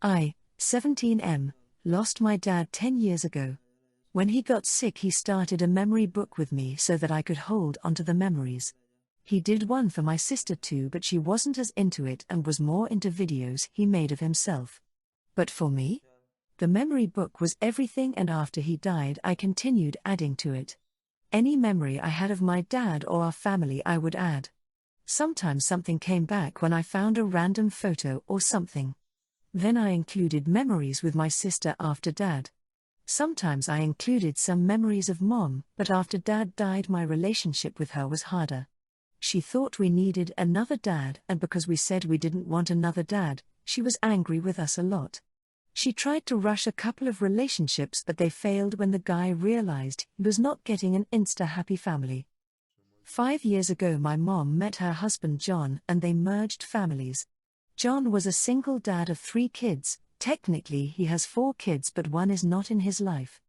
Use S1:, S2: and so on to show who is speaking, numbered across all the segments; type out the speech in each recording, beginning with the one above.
S1: I, 17M, lost my dad 10 years ago. When he got sick, he started a memory book with me so that I could hold onto the memories. He did one for my sister too, but she wasn't as into it and was more into videos he made of himself. But for me, the memory book was everything, and after he died, I continued adding to it. Any memory I had of my dad or our family, I would add. Sometimes something came back when I found a random photo or something. Then I included memories with my sister after Dad. Sometimes I included some memories of Mom, but after Dad died, my relationship with her was harder. She thought we needed another dad, and because we said we didn't want another dad, she was angry with us a lot. She tried to rush a couple of relationships, but they failed when the guy realized he was not getting an insta-happy family. 5 years ago, my mom met her husband John, and they merged families. John was a single dad of 3 kids. Technically he has 4 kids, but one is not in his life.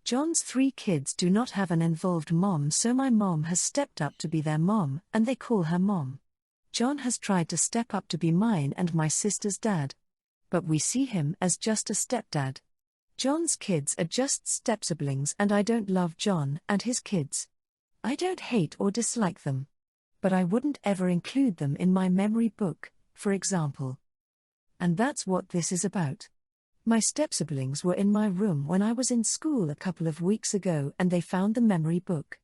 S1: John's 3 kids do not have an involved mom, so my mom has stepped up to be their mom, and they call her mom. John has tried to step up to be mine and my sister's dad. But we see him as just a stepdad. John's kids are just step-siblings, and I don't love John and his kids. I don't hate or dislike them. But I wouldn't ever include them in my memory book, for example. And that's what this is about. My step-siblings were in my room when I was in school a couple of weeks ago, and they found the memory book.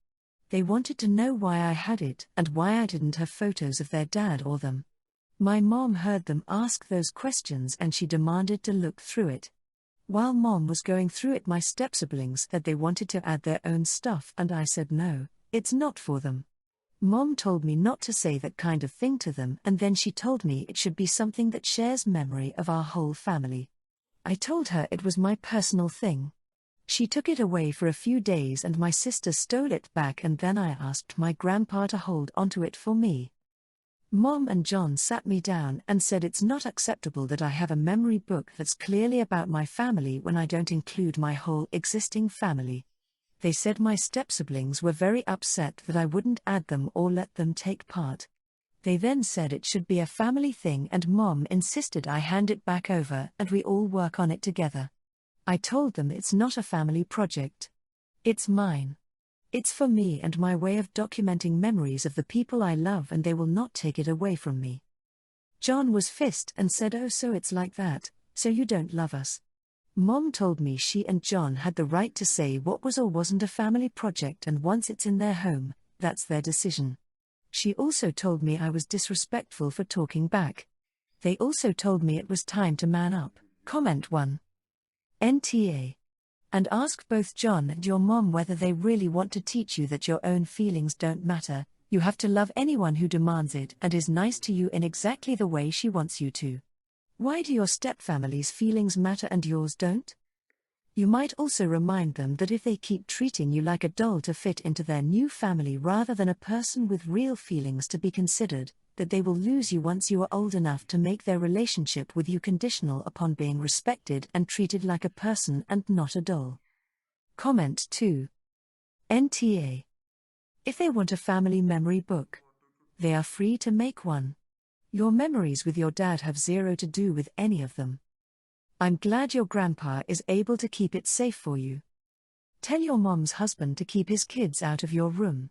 S1: They wanted to know why I had it and why I didn't have photos of their dad or them. My mom heard them ask those questions and she demanded to look through it. While Mom was going through it, my step-siblings said they wanted to add their own stuff, and I said no, it's not for them. Mom told me not to say that kind of thing to them, and then she told me it should be something that shares memory of our whole family. I told her it was my personal thing. She took it away for a few days and my sister stole it back, and then I asked my grandpa to hold onto it for me. Mom and John sat me down and said it's not acceptable that I have a memory book that's clearly about my family when I don't include my whole existing family. They said my step-siblings were very upset that I wouldn't add them or let them take part. They then said it should be a family thing, and Mom insisted I hand it back over and we all work on it together. I told them it's not a family project. It's mine. It's for me and my way of documenting memories of the people I love, and they will not take it away from me. John was pissed and said, "Oh, so it's like that, so you don't love us." Mom told me she and John had the right to say what was or wasn't a family project, and once it's in their home, that's their decision. She also told me I was disrespectful for talking back. They also told me it was time to man up. Comment 1. NTA. And ask both John and your mom whether they really want to teach you that your own feelings don't matter. You have to love anyone who demands it and is nice to you in exactly the way she wants you to. Why do your stepfamily's feelings matter and yours don't? You might also remind them that if they keep treating you like a doll to fit into their new family rather than a person with real feelings to be considered, that they will lose you once you are old enough to make their relationship with you conditional upon being respected and treated like a person and not a doll. Comment 2. NTA. If they want a family memory book, they are free to make one. Your memories with your dad have zero to do with any of them. I'm glad your grandpa is able to keep it safe for you. Tell your mom's husband to keep his kids out of your room.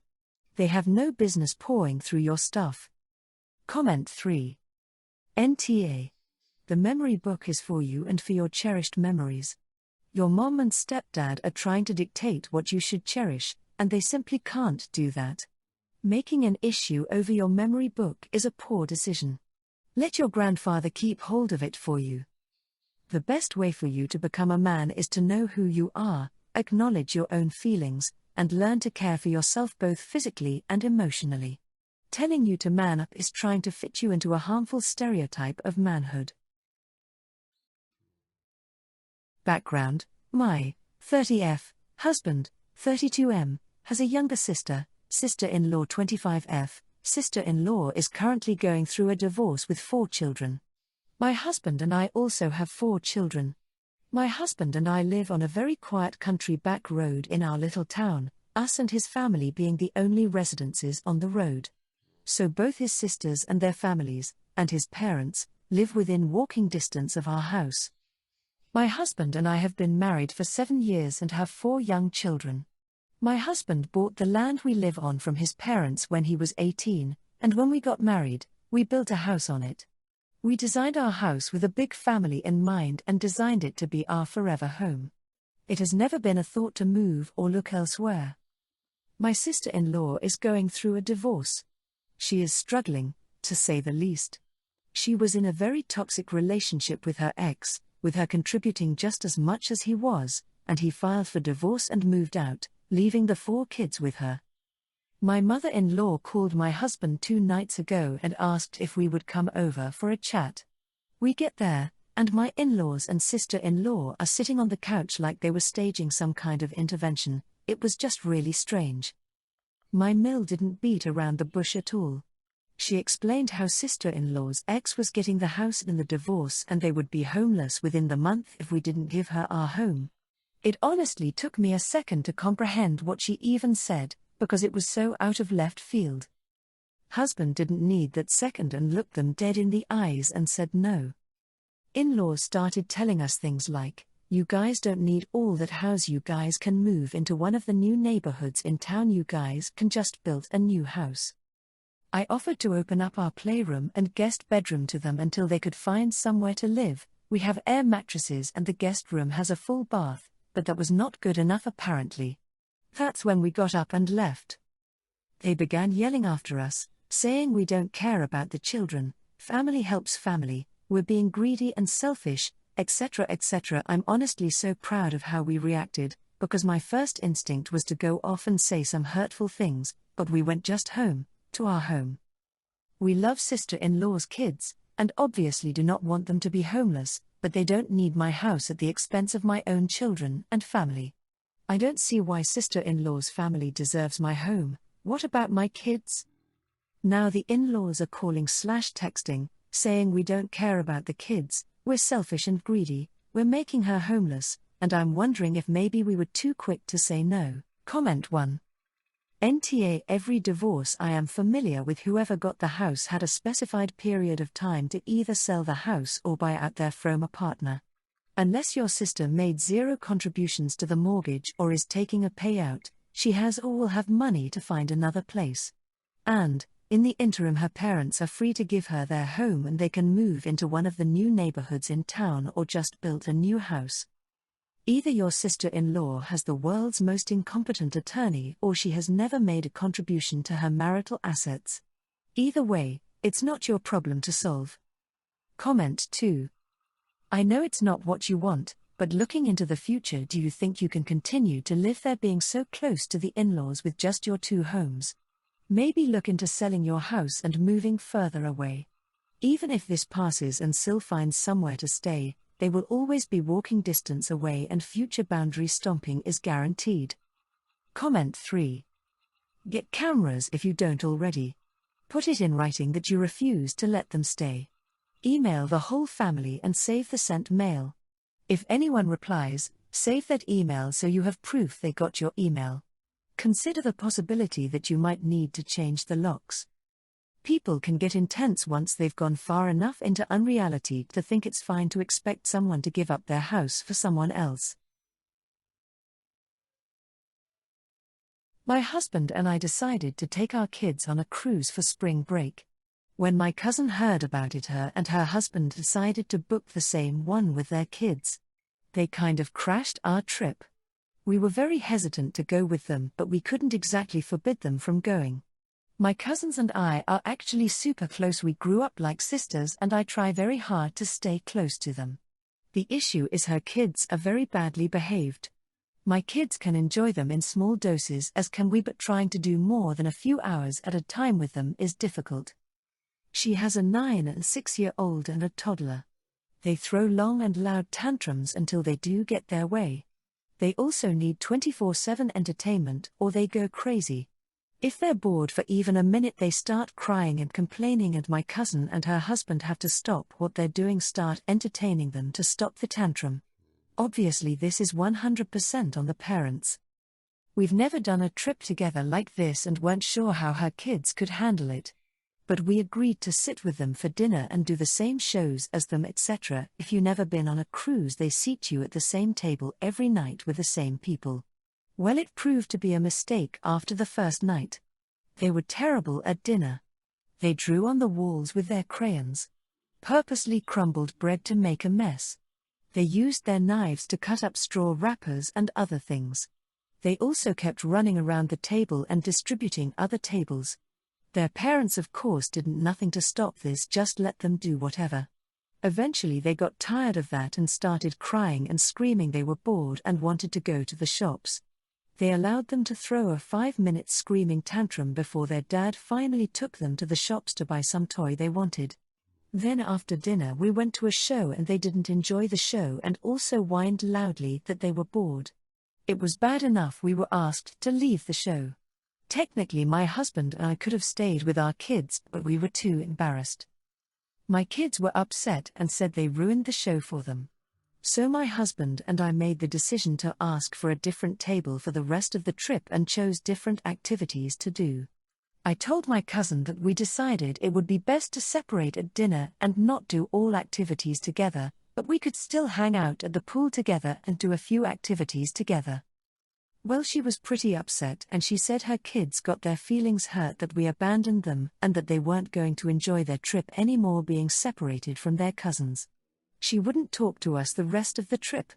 S1: They have no business pawing through your stuff. Comment 3. NTA. The memory book is for you and for your cherished memories. Your mom and stepdad are trying to dictate what you should cherish, and they simply can't do that. Making an issue over your memory book is a poor decision. Let your grandfather keep hold of it for you. The best way for you to become a man is to know who you are, acknowledge your own feelings, and learn to care for yourself both physically and emotionally. Telling you to man up is trying to fit you into a harmful stereotype of manhood. Background: my 30F husband, 32M, has a younger sister, sister-in-law 25F. Sister-in-law is currently going through a divorce with 4 children. My husband and I also have 4 children. My husband and I live on a very quiet country back road in our little town, us and his family being the only residences on the road. So both his sisters and their families, and his parents, live within walking distance of our house. My husband and I have been married for 7 years and have 4 young children. My husband bought the land we live on from his parents when he was 18, and when we got married, we built a house on it. We designed our house with a big family in mind and designed it to be our forever home. It has never been a thought to move or look elsewhere. My sister-in-law is going through a divorce. She is struggling, to say the least. She was in a very toxic relationship with her ex, with her contributing just as much as he was, and he filed for divorce and moved out, leaving the 4 kids with her. My mother-in-law called my husband 2 nights ago and asked if we would come over for a chat. We get there, and my in-laws and sister-in-law are sitting on the couch like they were staging some kind of intervention. It was just really strange. My mill didn't beat around the bush at all. She explained how sister-in-law's ex was getting the house in the divorce and they would be homeless within the month if we didn't give her our home. It honestly took me a second to comprehend what she even said, because it was so out of left field. Husband didn't need that second and looked them dead in the eyes and said no. In-laws started telling us things like, "You guys don't need all that house, you guys can move into one of the new neighborhoods in town, you guys can just build a new house." I offered to open up our playroom and guest bedroom to them until they could find somewhere to live. We have air mattresses and the guest room has a full bath, but that was not good enough apparently. That's when we got up and left. They began yelling after us, saying we don't care about the children, family helps family, we're being greedy and selfish, etc. etc. I'm honestly so proud of how we reacted, because my first instinct was to go off and say some hurtful things, but we went just home, to our home. We love sister-in-law's kids, and obviously do not want them to be homeless, but they don't need my house at the expense of my own children and family. I don't see why sister-in-law's family deserves my home. What about my kids? Now the in-laws are calling/texting, saying we don't care about the kids, we're selfish and greedy, we're making her homeless, and I'm wondering if maybe we were too quick to say no. Comment 1. NTA Every divorce I am familiar with, whoever got the house had a specified period of time to either sell the house or buy out their former partner. Unless your sister made 0 contributions to the mortgage or is taking a payout, she has or will have money to find another place. And, in the interim, her parents are free to give her their home and they can move into one of the new neighborhoods in town or just build a new house. Either your sister-in-law has the world's most incompetent attorney or she has never made a contribution to her marital assets. Either way, it's not your problem to solve. Comment 2. I know it's not what you want, but looking into the future, do you think you can continue to live there being so close to the in-laws with just your 2 homes? Maybe look into selling your house and moving further away. Even if this passes and Sil finds somewhere to stay, they will always be walking distance away and future boundary stomping is guaranteed. Comment 3. Get cameras if you don't already. Put it in writing that you refuse to let them stay. Email the whole family and save the sent mail. If anyone replies, save that email so you have proof they got your email. Consider the possibility that you might need to change the locks. People can get intense once they've gone far enough into unreality to think it's fine to expect someone to give up their house for someone else. My husband and I decided to take our kids on a cruise for spring break. When my cousin heard about it, her and her husband decided to book the same one with their kids. They kind of crashed our trip. We were very hesitant to go with them, but we couldn't exactly forbid them from going. My cousins and I are actually super close. We grew up like sisters and I try very hard to stay close to them. The issue is her kids are very badly behaved. My kids can enjoy them in small doses as can we, but trying to do more than a few hours at a time with them is difficult. She has a 9 and 6-year-old and a toddler. They throw long and loud tantrums until they do get their way. They also need 24/7 entertainment or they go crazy. If they're bored for even a minute, they start crying and complaining, and my cousin and her husband have to stop what they're doing, start entertaining them to stop the tantrum. Obviously this is 100% on the parents. We've never done a trip together like this and weren't sure how her kids could handle it. But we agreed to sit with them for dinner and do the same shows as them, etc. If you never been on a cruise, they seat you at the same table every night with the same people. Well, it proved to be a mistake after the first night. They were terrible at dinner. They drew on the walls with their crayons. Purposely crumbled bread to make a mess. They used their knives to cut up straw wrappers and other things. They also kept running around the table and distributing other tables. Their parents, of course, did nothing to stop this, just let them do whatever. Eventually they got tired of that and started crying and screaming. They were bored and wanted to go to the shops. They allowed them to throw a 5-minute screaming tantrum before their dad finally took them to the shops to buy some toy they wanted. Then after dinner we went to a show and they didn't enjoy the show and also whined loudly that they were bored. It was bad enough we were asked to leave the show. Technically my husband and I could have stayed with our kids, but we were too embarrassed. My kids were upset and said they ruined the show for them. So my husband and I made the decision to ask for a different table for the rest of the trip and chose different activities to do. I told my cousin that we decided it would be best to separate at dinner and not do all activities together, but we could still hang out at the pool together and do a few activities together. Well, she was pretty upset and she said her kids got their feelings hurt that we abandoned them and that they weren't going to enjoy their trip anymore being separated from their cousins. She wouldn't talk to us the rest of the trip.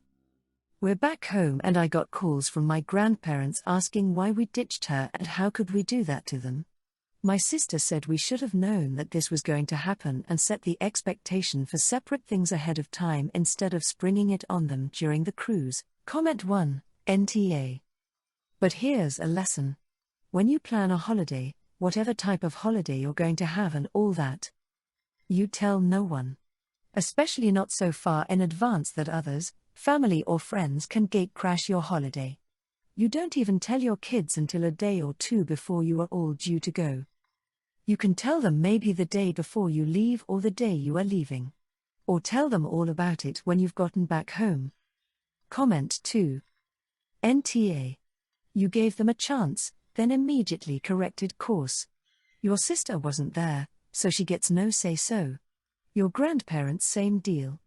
S1: We're back home and I got calls from my grandparents asking why we ditched her and how could we do that to them. My sister said we should have known that this was going to happen and set the expectation for separate things ahead of time instead of springing it on them during the cruise. Comment 1, NTA. But here's a lesson. When you plan a holiday, whatever type of holiday you're going to have and all that, you tell no one. Especially not so far in advance that others, family or friends can gatecrash your holiday. You don't even tell your kids until a day or two before you are all due to go. You can tell them maybe the day before you leave or the day you are leaving. Or tell them all about it when you've gotten back home. Comment 2. NTA. You gave them a chance, then immediately corrected course. Your sister wasn't there, so she gets no say-so. Your grandparents, same deal.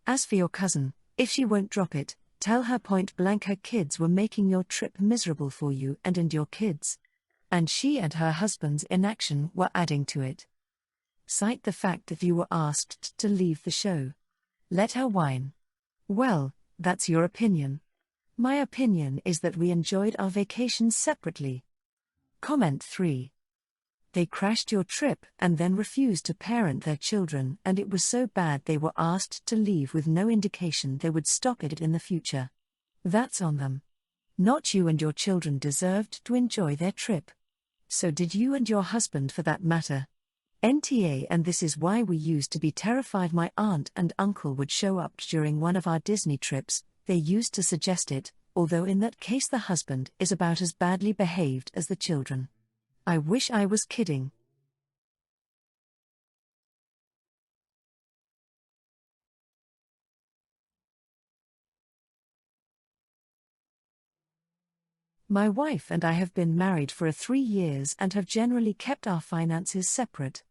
S1: As for your cousin, if she won't drop it, tell her point blank her kids were making your trip miserable for you and your kids. And she and her husband's inaction were adding to it. Cite the fact that you were asked to leave the show. Let her whine. Well, that's your opinion. My opinion is that we enjoyed our vacations separately. Comment 3. They crashed your trip and then refused to parent their children, and it was so bad they were asked to leave with no indication they would stop it in the future. That's on them. Not you, and your children deserved to enjoy their trip. So did you and your husband for that matter. NTA. And this is why we used to be terrified my aunt and uncle would show up during one of our Disney trips. They used to suggest it, although in that case the husband is about as badly behaved as the children. I wish I was kidding. My wife and I have been married for 3 years and have generally kept our finances separate.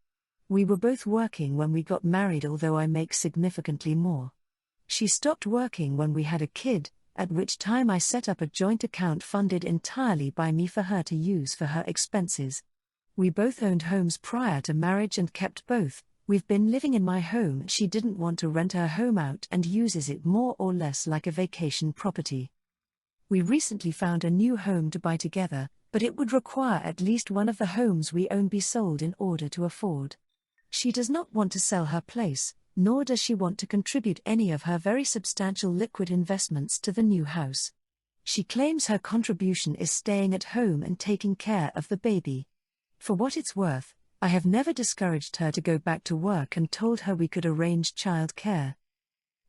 S1: We were both working when we got married, although I make significantly more. She stopped working when we had a kid, at which time I set up a joint account funded entirely by me for her to use for her expenses. We both owned homes prior to marriage and kept both. We've been living in my home. She didn't want to rent her home out and uses it more or less like a vacation property. We recently found a new home to buy together, but it would require at least one of the homes we own be sold in order to afford. She does not want to sell her place, nor does she want to contribute any of her very substantial liquid investments to the new house. She claims her contribution is staying at home and taking care of the baby. For what it's worth, I have never discouraged her to go back to work and told her we could arrange child care.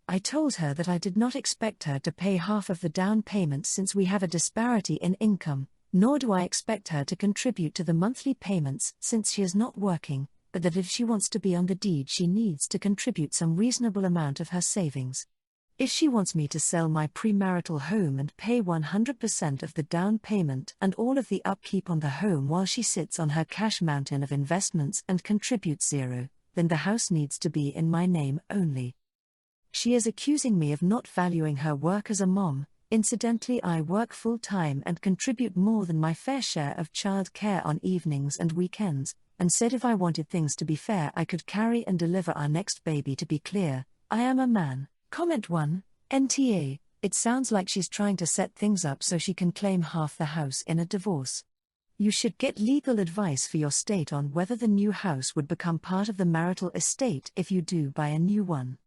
S1: I told her that I did not expect her to pay half of the down payment since we have a disparity in income, nor do I expect her to contribute to the monthly payments since she is not working, but that if she wants to be on the deed she needs to contribute some reasonable amount of her savings. If she wants me to sell my premarital home and pay 100% of the down payment and all of the upkeep on the home while she sits on her cash mountain of investments and contributes zero, then the house needs to be in my name only. She is accusing me of not valuing her work as a mom. Incidentally, I work full-time and contribute more than my fair share of child care on evenings and weekends, and said if I wanted things to be fair I could carry and deliver our next baby. To be clear, I am a man. Comment 1, NTA, it sounds like she's trying to set things up so she can claim half the house in a divorce. You should get legal advice for your state on whether the new house would become part of the marital estate if you do buy a new one.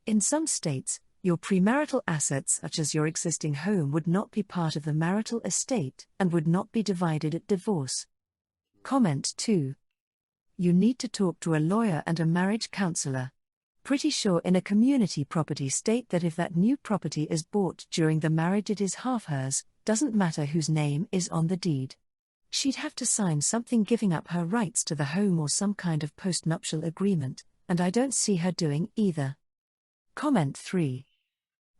S1: In some states, your premarital assets such as your existing home would not be part of the marital estate and would not be divided at divorce. Comment 2. You need to talk to a lawyer and a marriage counselor. Pretty sure in a community property state that if that new property is bought during the marriage it is half hers, doesn't matter whose name is on the deed. She'd have to sign something giving up her rights to the home or some kind of postnuptial agreement, and I don't see her doing either. Comment 3.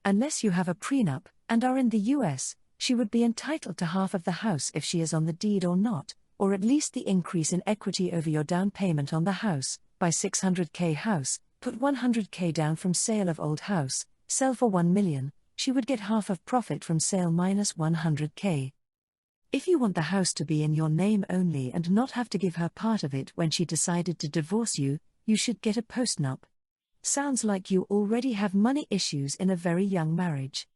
S1: Unless you have a prenup, and are in the US, she would be entitled to half of the house if she is on the deed or not, or at least the increase in equity over your down payment on the house. Buy $600K house, put $100K down from sale of old house, sell for $1 million, she would get half of profit from sale minus $100K. If you want the house to be in your name only and not have to give her part of it when she decided to divorce you, you should get a postnup. Sounds like you already have money issues in a very young marriage.